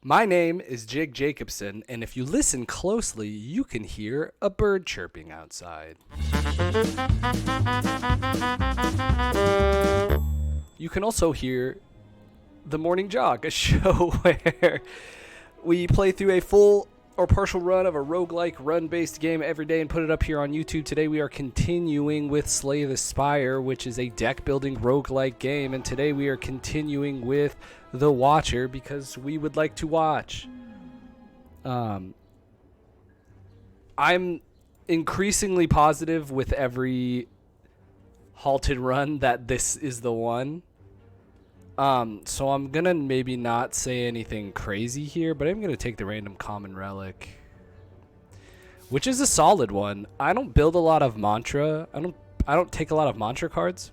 My name is Jig Jacobson, and if you listen closely, you can hear a bird chirping outside. You can also hear The Morning Jog, a show where we play through a full or partial run of a roguelike run-based game every day and put it up here on YouTube. Today we are continuing with Slay the Spire, which is a deck-building roguelike game, and today we are continuing with The Watcher because we would like to watch. I'm increasingly positive with every halted run that this is the one. So I'm gonna maybe not say anything crazy here, but I'm gonna take the random common relic, which is a solid one. I don't build a lot of mantra. I don't take a lot of mantra cards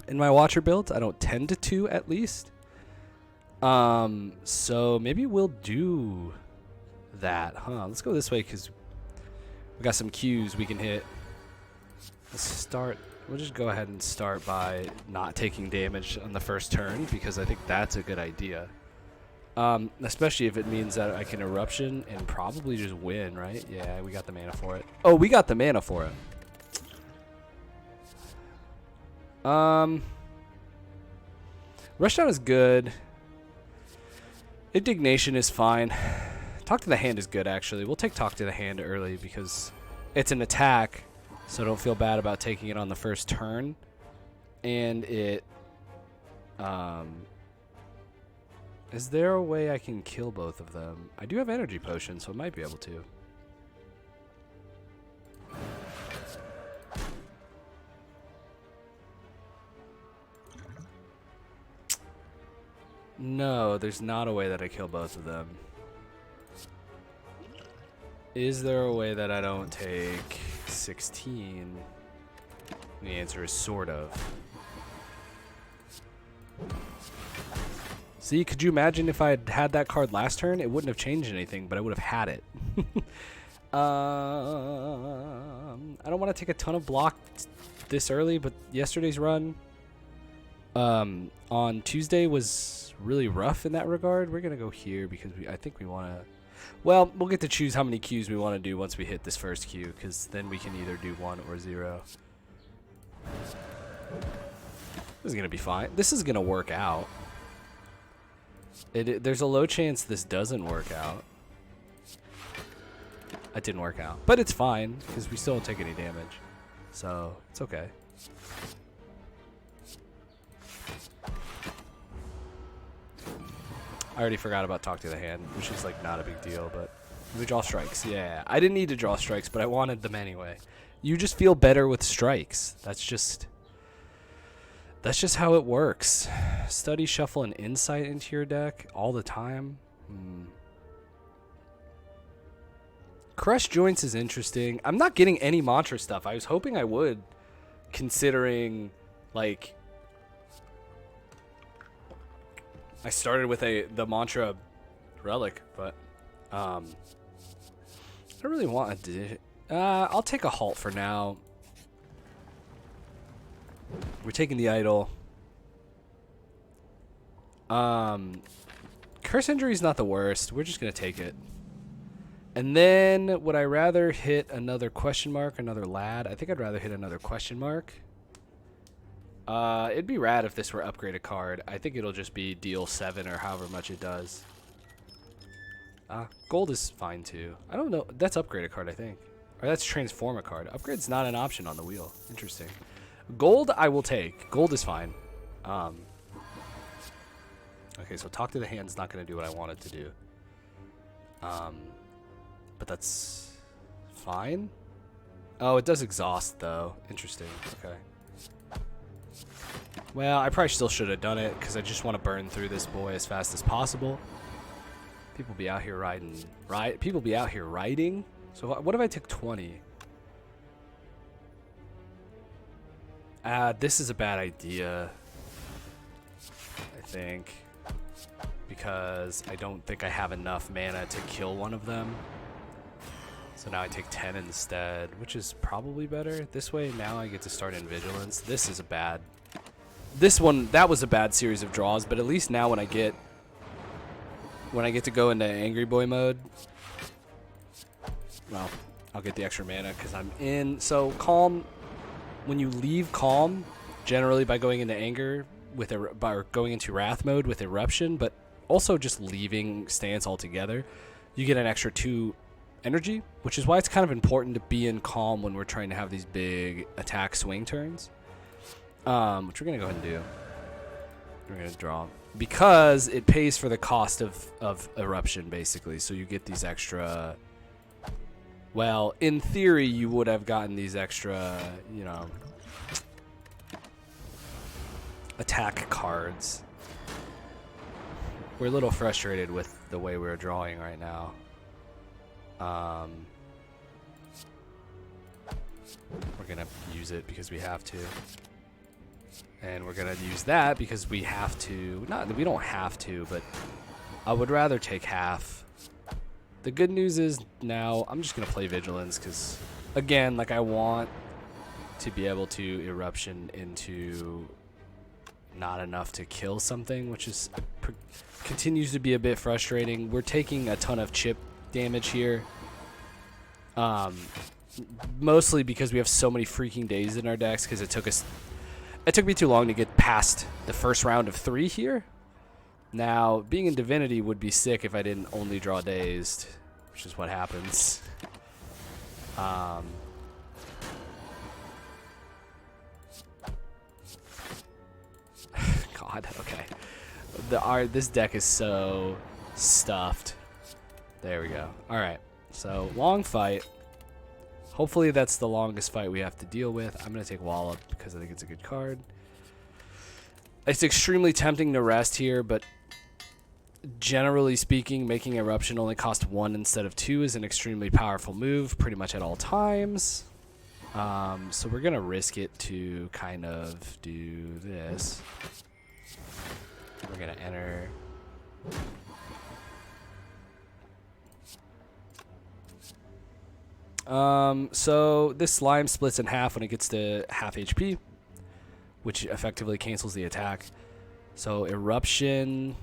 in my watcher builds. I don't tend to, at least. So maybe we'll do that, huh? Let's go this way because we got some cues we can hit. Let's start. We'll just go ahead and start by not taking damage on the first turn because I think that's a good idea. Especially if it means that I can Eruption and probably just win, right? Yeah, we got the mana for it. Oh, we got the mana for it. Rushdown is good. Indignation is fine. Talk to the Hand is good, actually. We'll take Talk to the Hand early because it's an attack. So don't feel bad about taking it on the first turn. And it... is there a way I can kill both of them? I do have Energy Potion, so I might be able to. No, there's not a way that I kill both of them. Is there a way that I don't take 16? The answer is sort of. See, could you imagine if I had had that card last turn? It wouldn't have changed anything, but I would have had it. I don't want to take a ton of block this early, but yesterday's run on Tuesday was really rough in that regard. We're going to go here because I think we want to... Well, we'll get to choose how many Qs we want to do once we hit this first Q, because then we can either do 1 or 0. This is going to be fine. This is going to work out. There's a low chance this doesn't work out. It didn't work out. But it's fine, because we still don't take any damage. So, it's okay. I already forgot about Talk to the Hand, which is like not a big deal, but we draw strikes. Yeah, I didn't need to draw strikes, but I wanted them anyway. You just feel better with strikes. That's just how it works. Study, shuffle, and insight into your deck all the time. Crush Joints is interesting. I'm not getting any mantra stuff. I was hoping I would, considering like I started with the mantra relic, but I don't really want to. I'll take a halt for now. We're taking the idol. Curse Injury is not the worst. We're just gonna take it. And then would I rather hit another question mark, another lad? I think I'd rather hit another question mark. It'd be rad if this were upgraded card. I think it'll just be deal 7 or however much it does. Gold is fine too. I don't know. That's upgraded card, I think. Or that's transform a card. Upgrade's not an option on the wheel. Interesting. Gold I will take. Gold is fine. Okay, so Talk to the Hand's not going to do what I want it to do. But that's fine. Oh, it does exhaust though. Interesting. Okay. Well, I probably still should have done it because I just want to burn through this boy as fast as possible. People be out here riding, right? People be out here riding. So what if I took 20? This is a bad idea, I think, because I don't think I have enough mana to kill one of them. So now I take 10 instead, which is probably better. This way, now I get to start in Vigilance. This is a bad... This one, that was a bad series of draws, but at least now when I get when I get to go into Angry Boy mode, well, I'll get the extra mana because I'm in. So Calm, when you leave Calm, generally by going into Anger by going into Wrath mode with Eruption, but also just leaving Stance altogether, you get an extra 2 energy, which is why it's kind of important to be in Calm when we're trying to have these big attack swing turns, which we're going to go ahead and do. We're going to draw. Because it pays for the cost of Eruption, basically. So you get these extra... Well, in theory, you would have gotten these extra, you know, attack cards. We're a little frustrated with the way we're drawing right now. We're going to use it because we have to. And we're going to use that because we have to. Not, we don't have to, but I would rather take half. The good news is now I'm just going to play Vigilance because, again, like I want to be able to Eruption into not enough to kill something, which is continues to be a bit frustrating. We're taking a ton of chip damage here. Mostly because we have so many freaking days in our decks because it took me too long to get past the first round of 3 here. Now, being in Divinity would be sick if I didn't only draw Dazed, which is what happens. God, okay. This deck is so stuffed. There we go. All right, so long fight. Hopefully that's the longest fight we have to deal with. I'm going to take Wallop because I think it's a good card. It's extremely tempting to rest here, but generally speaking, making Eruption only cost 1 instead of 2 is an extremely powerful move pretty much at all times. So we're going to risk it to kind of do this. We're going to enter... So this slime splits in half when it gets to half HP, which effectively cancels the attack. So Eruption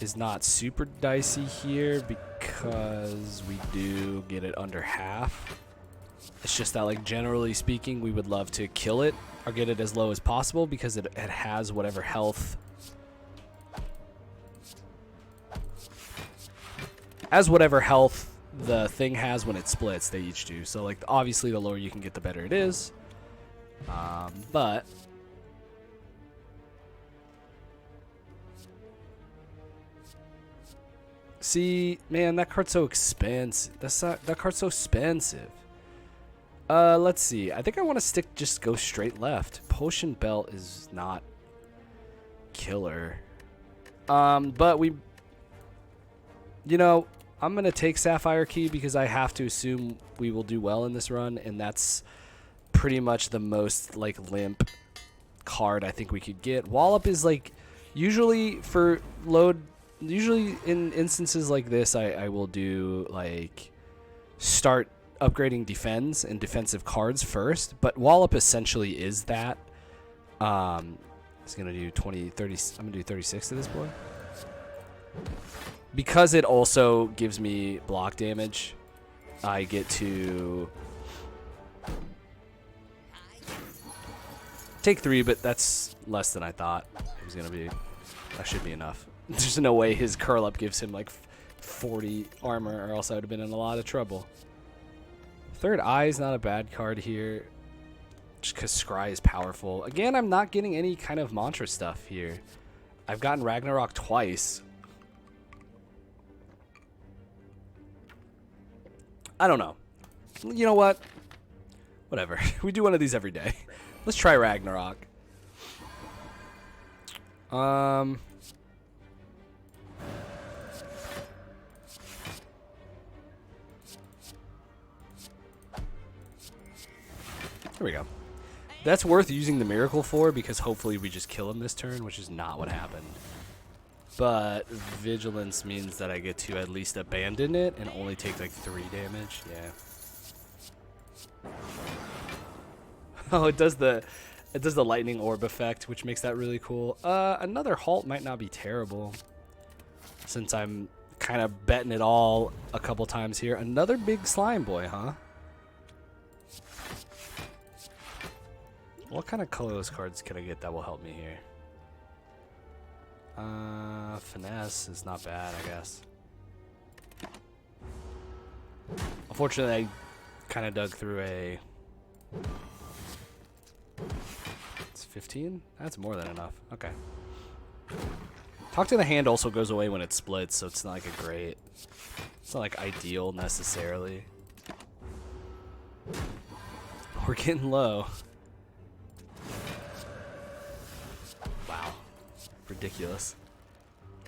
is not super dicey here because we do get it under half. It's just that, like, generally speaking, we would love to kill it or get it as low as possible because it has whatever health. The thing has when it splits, they each do. So, like, obviously the lower you can get, the better it is. But see, man, that card's so expensive. That card's so expensive. Let's see. I think I want to just go straight left. Potion Belt is not killer. But I'm going to take Sapphire Key because I have to assume we will do well in this run, and that's pretty much the most, like, limp card I think we could get. Wallop is, like, usually in instances like this, I will do, like, start upgrading defense and defensive cards first, but Wallop essentially is that. It's going to do 20, 30, I'm going to do 36 to this boy. Because it also gives me block damage, I get to take 3, but that's less than I thought it was going to be. That should be enough. There's no way his curl up gives him like 40 armor, or else I would have been in a lot of trouble. Third Eye is not a bad card here, just because Scry is powerful. Again, I'm not getting any kind of mantra stuff here. I've gotten Ragnarok twice. I don't know. You know what? Whatever. We do one of these every day. Let's try Ragnarok. Here we go. That's worth using the Miracle for because hopefully we just kill him this turn, which is not what happened. But Vigilance means that I get to at least abandon it and only take like 3 damage. Yeah. Oh, it does the lightning orb effect, which makes that really cool. Another halt might not be terrible. since I'm kind of betting it all a couple times here. Another big slime boy, huh? What kind of colorless cards can I get that will help me here? Finesse is not bad, I guess. Unfortunately, I kind of dug through a... It's 15? That's more than enough. Okay. Talk to the Hand also goes away when it splits, so it's not like a great... It's not like ideal necessarily. We're getting low. Wow. Ridiculous.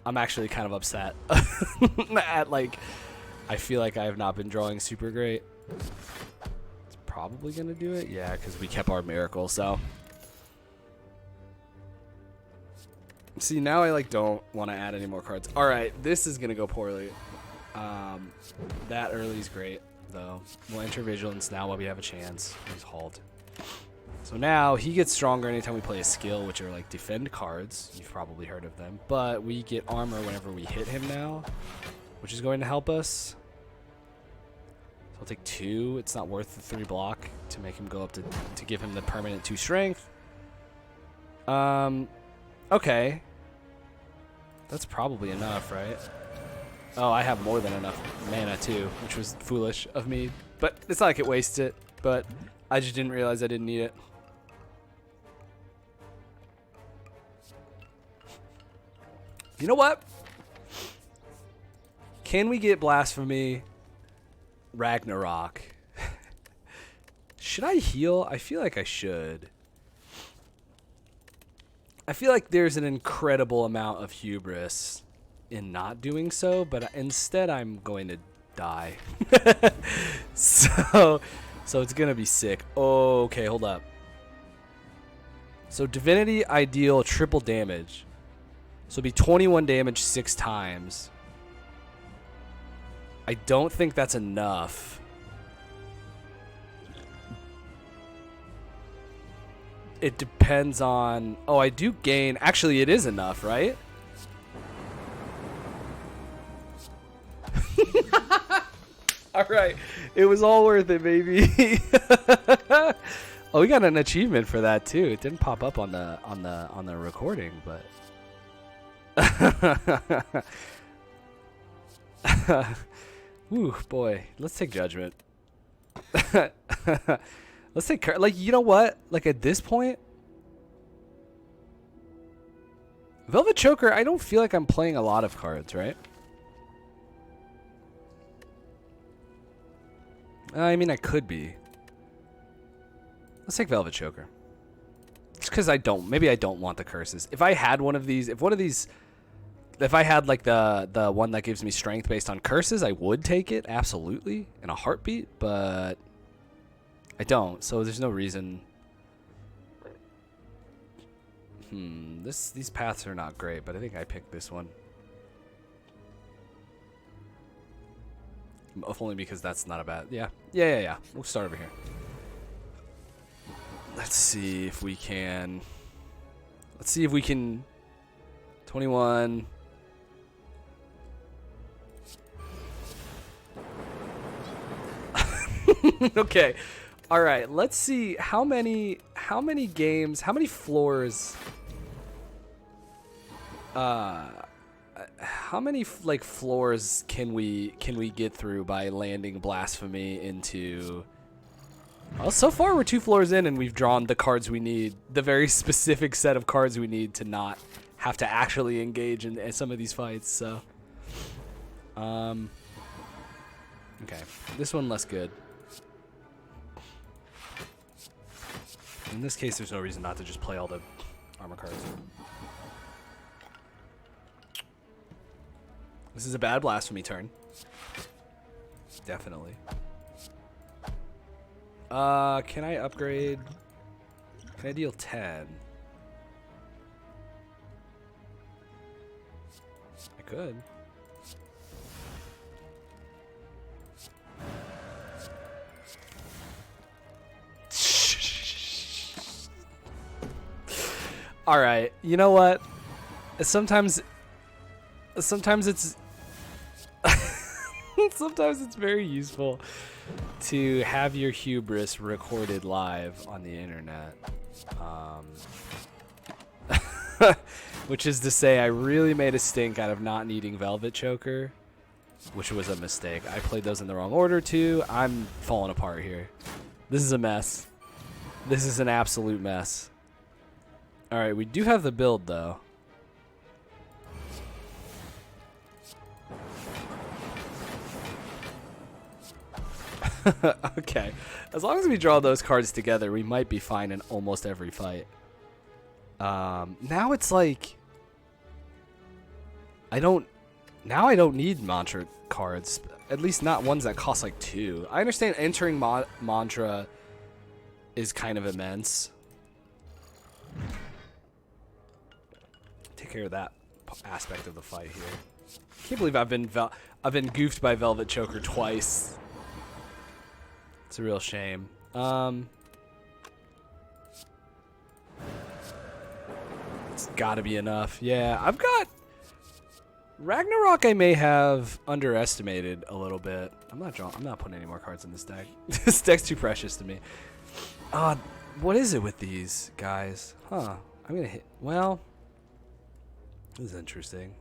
I'm actually kind of upset at, like, I feel like I have not been drawing super great. It's probably gonna do it, yeah, because we kept our miracle. So see, now I like don't want to add any more cards. All right, this is gonna go poorly. That early is great though. We'll enter vigilance now while we have a chance. He's halt. So now he gets stronger anytime we play a skill, which are like defend cards. You've probably heard of them. But we get armor whenever we hit him now, which is going to help us. So I'll take 2. It's not worth the 3 block to make him go up to give him the permanent 2 strength. Okay. That's probably enough, right? Oh, I have more than enough mana too, which was foolish of me. But it's not like it wastes it, but I just didn't realize I didn't need it. You know what? Can we get Blasphemy Ragnarok? Should I heal? I feel like I should. I feel like there's an incredible amount of hubris in not doing so, but instead I'm going to die. So it's gonna be sick. Okay, hold up. So Divinity Ideal triple damage. So it'd be 21 damage 6 times. I don't think that's enough. It depends on... Oh, I do gain... Actually, it is enough, right? All right. It was all worth it, baby. Oh, we got an achievement for that too. It didn't pop up on the recording, but... Ooh, boy. Let's take Judgment. Let's take... Like, you know what? Like, at this point... Velvet Choker, I don't feel like I'm playing a lot of cards, right? I mean, I could be. Let's take Velvet Choker. Just because I don't... Maybe I don't want the curses. If I had one of these... If I had, like, the one that gives me strength based on curses, I would take it, absolutely, in a heartbeat, but I don't, so there's no reason. These paths are not great, but I think I picked this one. If only because that's not a bad... Yeah. We'll start over here. Let's see if we can... 21... Okay. All right. Let's see how many games, how many floors, how many like floors can we get through by landing Blasphemy into... Well, so far we're 2 floors in and we've drawn the cards we need, the very specific set of cards we need to not have to actually engage in some of these fights. So, okay, this one less good. In this case, there's no reason not to just play all the armor cards. This is a bad Blasphemy turn. Definitely. Can I upgrade? Can I deal 10? I could. All right, you know what? Sometimes sometimes it's sometimes it's very useful to have your hubris recorded live on the internet. Which is to say, I really made a stink out of not needing Velvet Choker, which was a mistake. I played those in the wrong order too. I'm falling apart here. This is a mess. This is an absolute mess. Alright, we do have the build though. Okay. As long as we draw those cards together, we might be fine in almost every fight. Now it's like... I don't need mantra cards. At least not ones that cost like 2. I understand entering mantra is kind of immense. Take care of that aspect of the fight here. I can't believe I've been goofed by Velvet Choker twice. It's a real shame. It's gotta be enough. Yeah, I've got Ragnarok. I may have underestimated a little bit. I'm not putting any more cards in this deck. This deck's too precious to me. What is it with these guys? Huh? I'm gonna hit. Well, this is interesting.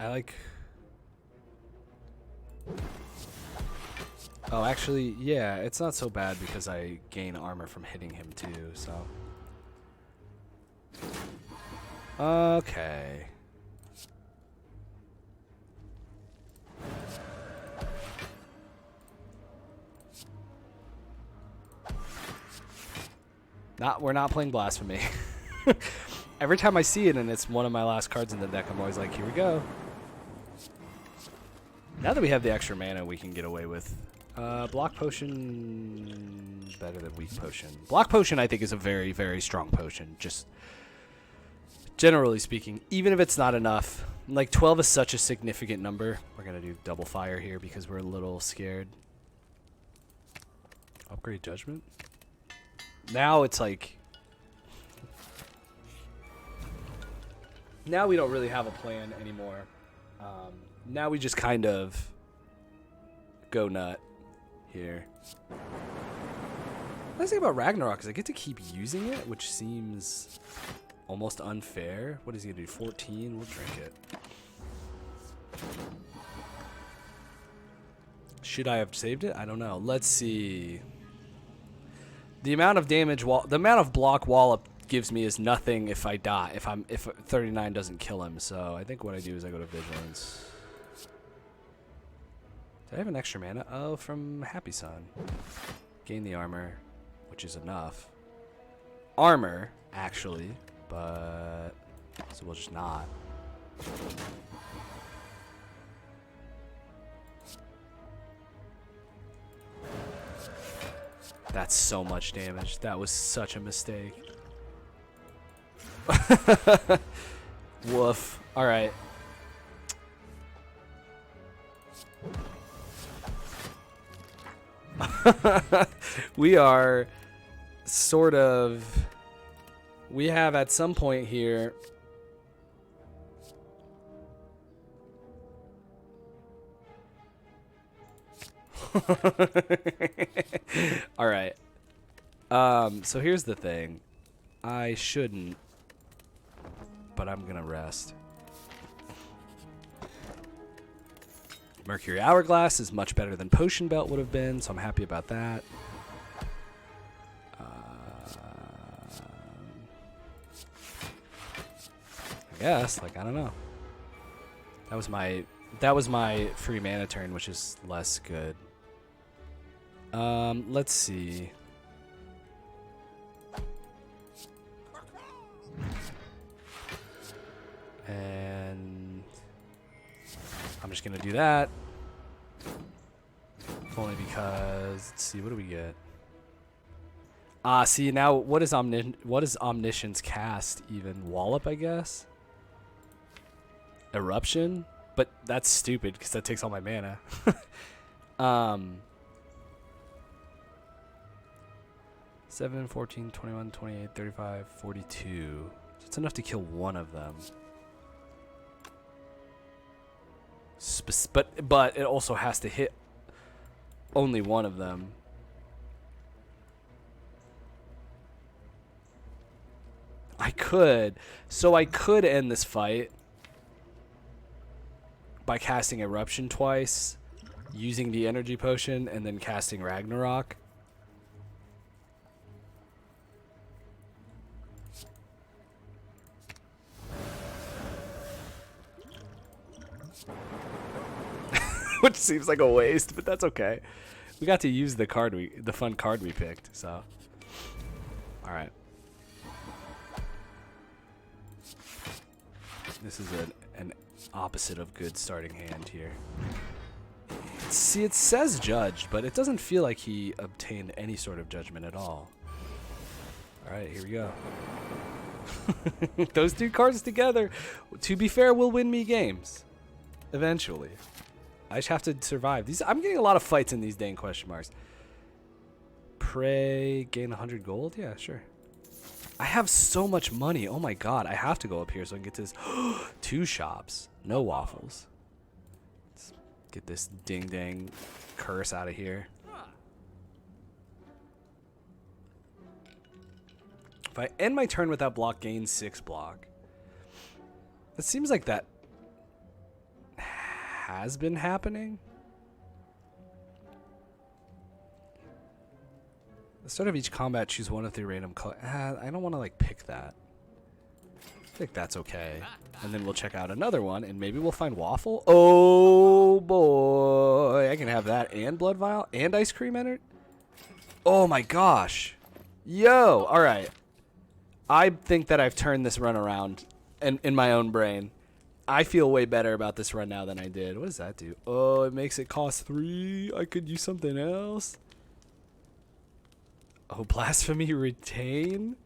I like. Oh, actually, yeah, it's not so bad because I gain armor from hitting him too, so. Okay. We're not playing Blasphemy. Every time I see it and it's one of my last cards in the deck, I'm always like, here we go. Now that we have the extra mana, we can get away with Block Potion better than Weak Potion. Block Potion, I think, is a very, very strong potion. Just generally speaking, even if it's not enough. Like 12 is such a significant number. We're gonna do double fire here because we're a little scared. Upgrade Judgment. Now it's like. Now we don't really have a plan anymore. Now we just kind of go nut here. The nice thing about Ragnarok is I get to keep using it, which seems almost unfair. What is he gonna do? 14? We'll drink it. Should I have saved it? I don't know. Let's see. The amount of damage the amount of block wallop gives me is nothing if I die. If 39 doesn't kill him. So I think what I do is I go to Vigilance. Do I have an extra mana? Oh, from Happy Sun. Gain the armor, which is enough. Armor, actually, but so we'll just not. That's so much damage. That was such a mistake. Woof. All right. We are sort of. We have at some point here. All right. So here's the thing. I shouldn't, but I'm gonna rest. Mercury Hourglass is much better than Potion Belt would have been, so I'm happy about that. I guess, like, I don't know. That was my free mana turn, which is less good. Let's see. And I'm just gonna do that. Only because, let's see, what do we get? See, now what is Omniscience cast even? Wallop, I guess? Eruption? But that's stupid because that takes all my mana. 7, 14, 21, 28, 35, 42. So it's enough to kill one of them. But it also has to hit only one of them. I could end this fight by casting Eruption twice, using the energy potion, and then casting Ragnarok. Which seems like a waste, but that's okay. We got to use the fun card we picked, so. Alright. This is an opposite of good starting hand here. See, it says judged, but it doesn't feel like he obtained any sort of judgment at all. Alright, here we go. Those two cards together, to be fair, will win me games. Eventually. I just have to survive. I'm getting a lot of fights in these dang question marks. Pray, gain 100 gold? Yeah, sure. I have so much money. Oh my god, I have to go up here so I can get to this. 2 shops. No waffles. Let's get this ding dang curse out of here. If I end my turn without block, gain 6 block. It seems like that has been happening. At the start of each combat, choose one of 3 random color. I don't want to like pick that. I think that's okay. And then we'll check out another one, and maybe we'll find waffle. Oh boy, I can have that and blood vial and ice cream entered. Oh my gosh, yo! All right, I think that I've turned this run around, in my own brain. I feel way better about this run now than I did. What does that do? Oh, it makes it cost 3. I could use something else. Oh, blasphemy retain?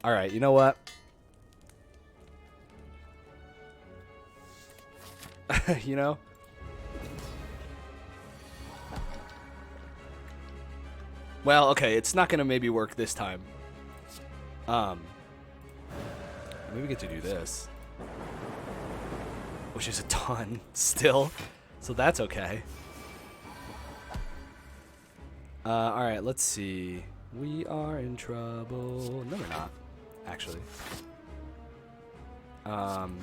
Alright, you know what? You know? Well, okay, it's not gonna maybe work this time. Maybe we get to do this. Which is a ton still, so that's okay. Alright, let's see. We are in trouble. No, we're not, actually. And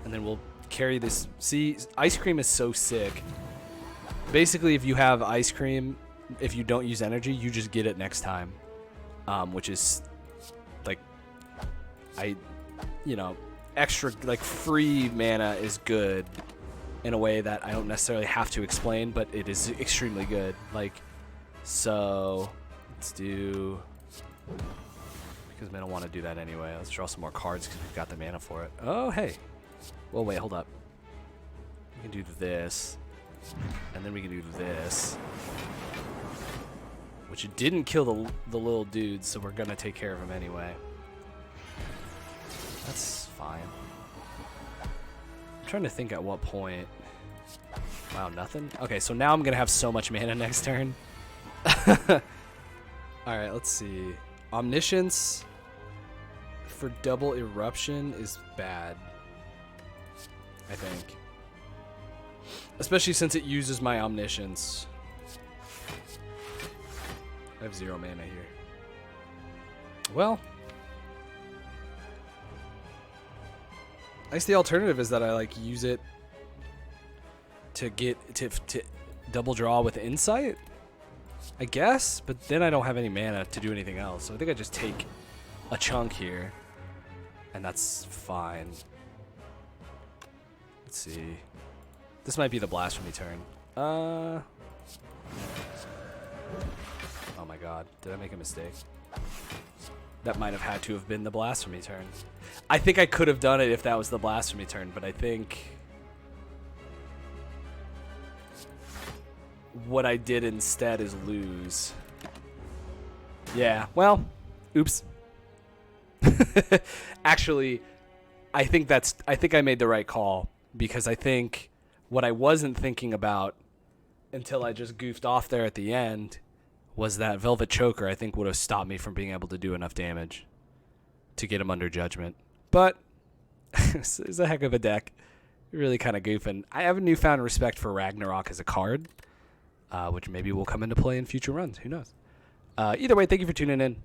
then we'll carry this. See, ice cream is so sick. Basically, if you have ice cream, if you don't use energy, you just get it next time. Which is, like, you know, extra, like, free mana is good in a way that I don't necessarily have to explain, but it is extremely good. Like, so let's do, because I don't want to do that anyway. Let's draw some more cards because we've got the mana for it. Oh, hey. Well, wait, hold up. We can do this, and then we can do this, which it didn't kill the little dudes, so we're gonna take care of him anyway. That's fine. I'm trying to think at what point. Wow, nothing? Okay, so now I'm gonna have so much mana next turn. Alright, let's see. Omniscience for double eruption is bad, I think. Especially since it uses my omniscience. I have 0 mana here. Well, I guess the alternative is that I like use it to get to double draw with insight, I guess, but then I don't have any mana to do anything else. So I think I just take a chunk here, and that's fine. Let's see. This might be the blasphemy turn. Oh my god, did I make a mistake? That might have had to have been the blasphemy turn. I think I could have done it if that was the blasphemy turn, but I think what I did instead is lose. Yeah, well, oops. Actually, I think I made the right call, because I think what I wasn't thinking about until I just goofed off there at the end was that Velvet Choker, I think, would have stopped me from being able to do enough damage to get him under judgment. But it's a heck of a deck. Really kind of goofing. I have a newfound respect for Ragnarok as a card, which maybe will come into play in future runs. Who knows? Either way, thank you for tuning in.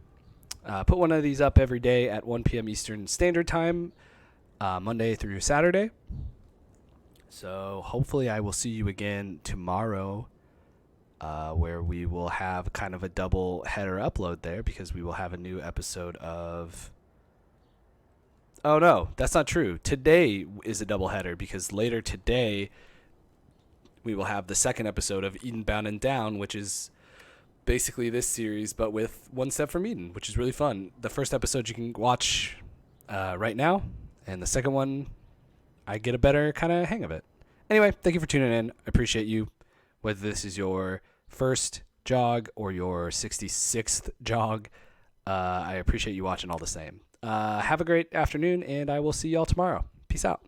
Put one of these up every day at 1 p.m. Eastern Standard Time, Monday through Saturday. So hopefully I will see you again tomorrow, where we will have kind of a double header upload there because we will have a new episode of... Oh, no, that's not true. Today is a double header because later today we will have the second episode of Eden Bound and Down, which is basically this series but with One Step from Eden, which is really fun. The first episode you can watch right now, and the second one I get a better kind of hang of it. Anyway, thank you for tuning in. I appreciate you. Whether this is your first jog or your 66th jog, I appreciate you watching all the same. Have a great afternoon, and I will see y'all tomorrow. Peace out.